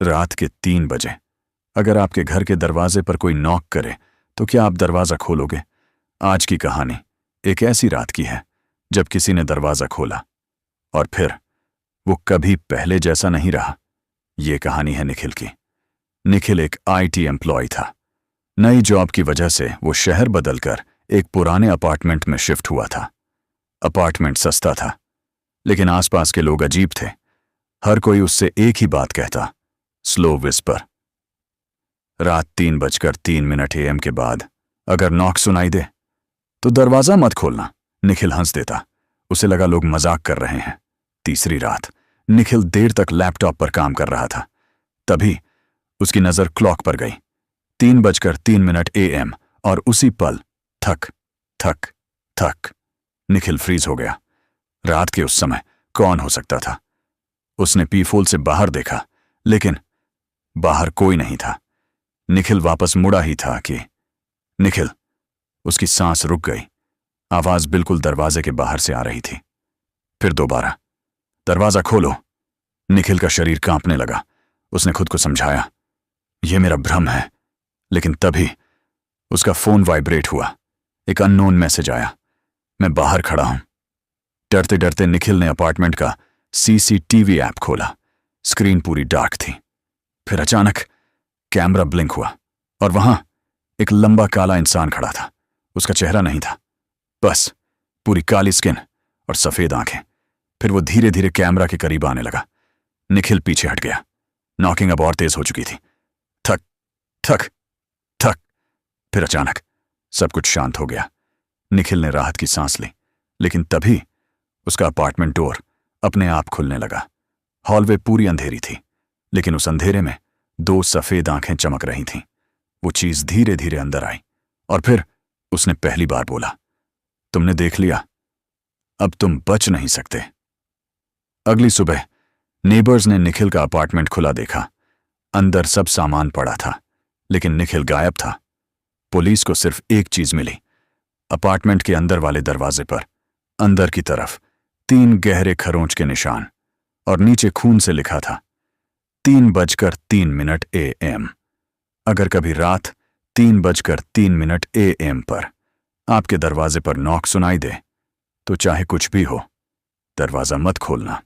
रात के 3 बजे अगर आपके घर के दरवाजे पर कोई नॉक करे तो क्या आप दरवाजा खोलोगे? आज की कहानी एक ऐसी रात की है जब किसी ने दरवाजा खोला और फिर वो कभी पहले जैसा नहीं रहा। ये कहानी है निखिल की। निखिल एक आईटी एम्प्लॉय था। नई जॉब की वजह से वो शहर बदलकर एक पुराने अपार्टमेंट में शिफ्ट हुआ था। अपार्टमेंट सस्ता था, लेकिन आसपास के लोग अजीब थे। हर कोई उससे एक ही बात कहता, स्लो विस्पर। रात 3:03 AM के बाद अगर नॉक सुनाई दे तो दरवाजा मत खोलना। निखिल हंस देता। उसे लगा लोग मजाक कर रहे हैं। तीसरी रात निखिल देर तक लैपटॉप पर काम कर रहा था। तभी उसकी नजर क्लॉक पर गई। 3:03 AM और उसी पल थक थक थक निखिल फ्रीज हो गया। रात के उस समय कौन हो सकता था? उसने पीफोल से बाहर देखा, लेकिन बाहर कोई नहीं था। निखिल वापस मुड़ा ही था कि निखिल, उसकी सांस रुक गई। आवाज बिल्कुल दरवाजे के बाहर से आ रही थी। फिर दोबारा, दरवाजा खोलो। निखिल का शरीर कांपने लगा। उसने खुद को समझाया, यह मेरा भ्रम है। लेकिन तभी उसका फोन वाइब्रेट हुआ। एक अननोन मैसेज आया। मैं बाहर खड़ा हूं। डरते डरते निखिल ने अपार्टमेंट का सीसीटीवी ऐप खोला। स्क्रीन पूरी डार्क थी। फिर अचानक कैमरा ब्लिंक हुआ और वहां एक लंबा काला इंसान खड़ा था। उसका चेहरा नहीं था, बस पूरी काली स्किन और सफेद आंखें। फिर वो धीरे धीरे कैमरा के करीब आने लगा। निखिल पीछे हट गया। नॉकिंग अब और तेज हो चुकी थी। थक थक थक। फिर अचानक सब कुछ शांत हो गया। निखिल ने राहत की सांस ली, लेकिन तभी उसका अपार्टमेंट डोर अपने आप खुलने लगा। हॉलवे पूरी अंधेरी थी, लेकिन उस अंधेरे में 2 सफेद आंखें चमक रही थीं। वो चीज धीरे धीरे अंदर आई और फिर उसने पहली बार बोला, तुमने देख लिया, अब तुम बच नहीं सकते। अगली सुबह नेबर्स ने निखिल का अपार्टमेंट खुला देखा। अंदर सब सामान पड़ा था, लेकिन निखिल गायब था। पुलिस को सिर्फ एक चीज मिली। अपार्टमेंट के अंदर वाले दरवाजे पर अंदर की तरफ 3 गहरे खरोंच के निशान और नीचे खून से लिखा था 3:03 AM। अगर कभी रात 3:03 AM पर आपके दरवाजे पर नॉक सुनाई दे तो चाहे कुछ भी हो, दरवाजा मत खोलना।